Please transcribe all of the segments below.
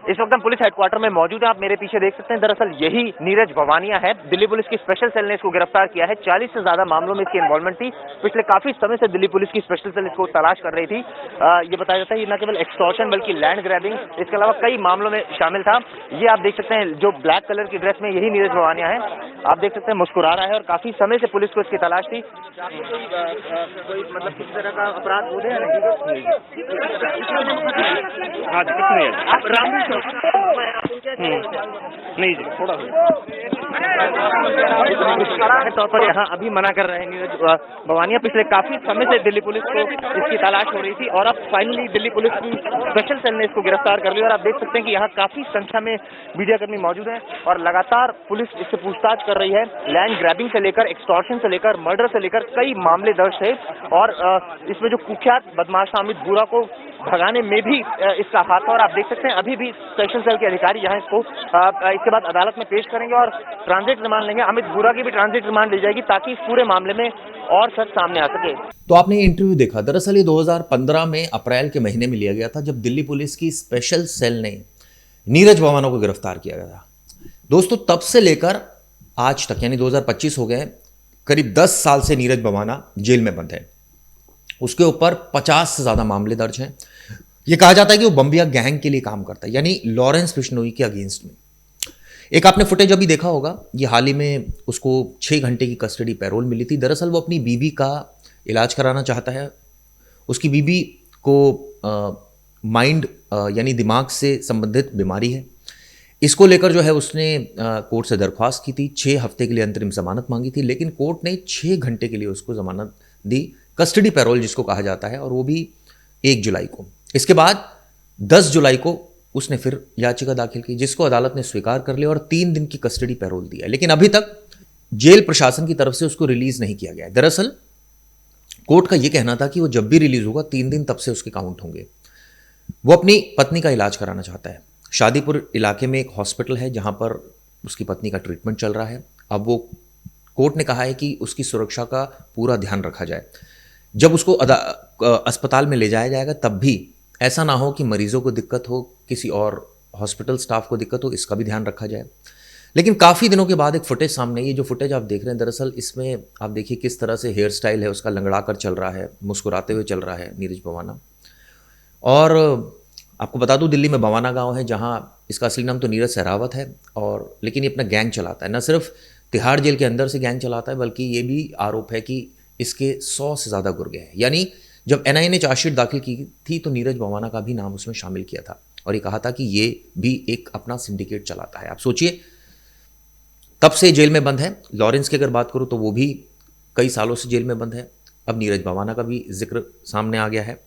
इस वक्त हम पुलिस हेडक्वार्टर में मौजूद हैं। आप मेरे पीछे देख सकते हैं, दरअसल यही नीरज भवानिया है। दिल्ली पुलिस की स्पेशल सेल ने इसको गिरफ्तार किया है। 40 से ज्यादा मामलों में इसकी इन्वॉल्वमेंट थी। पिछले काफी समय से दिल्ली पुलिस की स्पेशल सेल इसको तलाश कर रही थी। ये बताया जाता है ये न केवल एक्सटॉर्शन बल्कि लैंड ग्रैबिंग, इसके अलावा कई मामलों में शामिल था। ये आप देख सकते हैं, जो ब्लैक कलर की ड्रेस में यही नीरज भवानिया है। आप देख सकते हैं मुस्कुरा रहा है और काफी समय से पुलिस को इसकी तलाश थी। कोई मतलब किसी तरह का अपराध हो गया नहीं? हाँ जी, कुछ नहीं है। आप नहीं जी, थोड़ा तौर पर यहाँ अभी मना कर रहे हैं नीरज भवानिया। पिछले काफी समय से दिल्ली पुलिस को इसकी तलाश हो रही थी और अब फाइनली दिल्ली पुलिस की स्पेशल सेल ने इसको गिरफ्तार कर लिया। और आप देख सकते हैं कि यहाँ काफी संख्या में मीडियाकर्मी मौजूद हैं और लगातार पुलिस इससे पूछताछ कर रही है। लैंड ग्रैबिंग से लेकर एक्सटॉर्शन से लेकर मर्डर से लेकर कई मामले दर्ज थे और इसमें जो कुख्यात बदमाश अमित बुरा को भगाने में भी इसका हाथ है। और आप देख सकते हैं अभी भी स्पेशल सेल के अधिकारी यहाँ इसको इसके बाद अदालत में पेश करेंगे और ट्रांजिट रिमांड लेंगे। अमित बुरा की भी ट्रांजिट रिमांड ली जाएगी ताकि इस पूरे मामले में और सच सामने आ सके। तो आपने ये इंटरव्यू देखा, दरअसल ये 2015 में अप्रैल के महीने में लिया गया था, जब दिल्ली पुलिस की स्पेशल सेल ने नीरज भवानिया को गिरफ्तार किया गया था। दोस्तों, तब से लेकर आज तक यानी 2025 हो गए, करीब 10 साल से नीरज भवानिया जेल में बंद है। उसके ऊपर 50 से ज्यादा मामले दर्ज हैं। यह कहा जाता है कि वो बम्बिया गैंग के लिए काम करता है, यानी लॉरेंस बिश्नोई के अगेंस्ट में। एक आपने फुटेज अभी देखा होगा, ये हाल ही में उसको 6 घंटे की कस्टडी पैरोल मिली थी। दरअसल वो अपनी बीवी का इलाज कराना चाहता है। उसकी बीवी को माइंड यानी दिमाग से संबंधित बीमारी है। इसको लेकर जो है उसने कोर्ट से दरख्वास्त की थी। 6 हफ्ते के लिए अंतरिम जमानत मांगी थी, लेकिन कोर्ट ने 6 घंटे के लिए उसको जमानत दी, कस्टडी पैरोल जिसको कहा जाता है, और वो भी 1 जुलाई को। इसके बाद 10 जुलाई को उसने फिर याचिका दाखिल की, जिसको अदालत ने स्वीकार कर लिया और 3 दिन की कस्टडी पैरोल दिया। लेकिन अभी तक जेल प्रशासन की तरफ से उसको रिलीज नहीं किया गया। दरअसल कोर्ट का यह कहना था कि वो जब भी रिलीज होगा 3 दिन तब से उसके काउंट होंगे। वो अपनी पत्नी का इलाज कराना चाहता है। शादीपुर इलाके में एक हॉस्पिटल है जहां पर उसकी पत्नी का ट्रीटमेंट चल रहा है। अब वो कोर्ट ने कहा है कि उसकी सुरक्षा का पूरा ध्यान रखा जाए। जब उसको अस्पताल में ले जाया जाएगा तब भी ऐसा ना हो कि मरीजों को दिक्कत हो, किसी और हॉस्पिटल स्टाफ को दिक्कत हो, इसका भी ध्यान रखा जाए। लेकिन काफ़ी दिनों के बाद एक फुटेज सामने, ये जो फुटेज आप देख रहे हैं, दरअसल इसमें आप देखिए किस तरह से हेयर स्टाइल है उसका, लंगड़ा कर चल रहा है, मुस्कुराते हुए चल रहा है नीरज भवानिया। और आपको बता दूं, दिल्ली में भवाना गांव है जहां इसका असली नाम तो नीरज सहरावत है, और लेकिन ये अपना गैंग चलाता है। न सिर्फ तिहाड़ जेल के अंदर से गैंग चलाता है, बल्कि ये भी आरोप है कि इसके 100 से ज़्यादा गुर्गे हैं। यानी जब एनआईए ने चार्जशीट दाखिल की थी तो नीरज भवानिया का भी नाम उसमें शामिल किया था और ये कहा था कि ये भी एक अपना सिंडिकेट चलाता है। आप सोचिए, तब से जेल में बंद है। लॉरेंस की अगर बात करूं तो वो भी कई सालों से जेल में बंद है। अब नीरज भवानिया का भी जिक्र सामने आ गया है।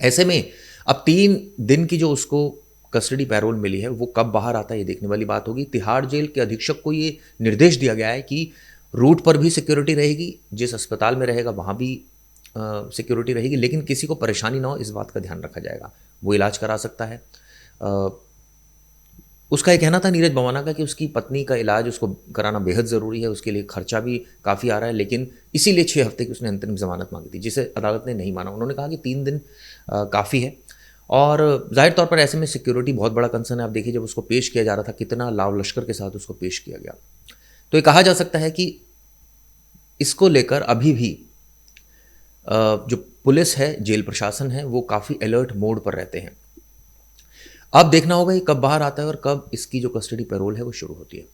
ऐसे में अब 3 दिन की जो उसको कस्टडी पैरोल मिली है वो कब बाहर आता है ये देखने वाली बात होगी। तिहाड़ जेल के अधीक्षक को ये निर्देश दिया गया है कि रूट पर भी सिक्योरिटी रहेगी, जिस अस्पताल में रहेगा वहाँ भी सिक्योरिटी रहेगी, लेकिन किसी को परेशानी ना हो इस बात का ध्यान रखा जाएगा। वो इलाज करा सकता है। उसका ये कहना था नीरज भवानिया का कि उसकी पत्नी का इलाज उसको कराना बेहद ज़रूरी है, उसके लिए खर्चा भी काफ़ी आ रहा है, लेकिन इसीलिए 6 हफ्ते की उसने अंतरिम जमानत मांगी थी, जिसे अदालत ने नहीं माना। उन्होंने कहा कि 3 दिन काफ़ी है। और जाहिर तौर पर ऐसे में सिक्योरिटी बहुत बड़ा कंसर्न है। आप देखिए, जब उसको पेश किया जा रहा था कितना लाव लश्कर के साथ उसको पेश किया गया। तो ये कहा जा सकता है कि इसको लेकर अभी भी जो पुलिस है, जेल प्रशासन है, वो काफ़ी अलर्ट मोड पर रहते हैं। अब देखना होगा ये कब बाहर आता है और कब इसकी जो कस्टडी पैरोल है वो शुरू होती है।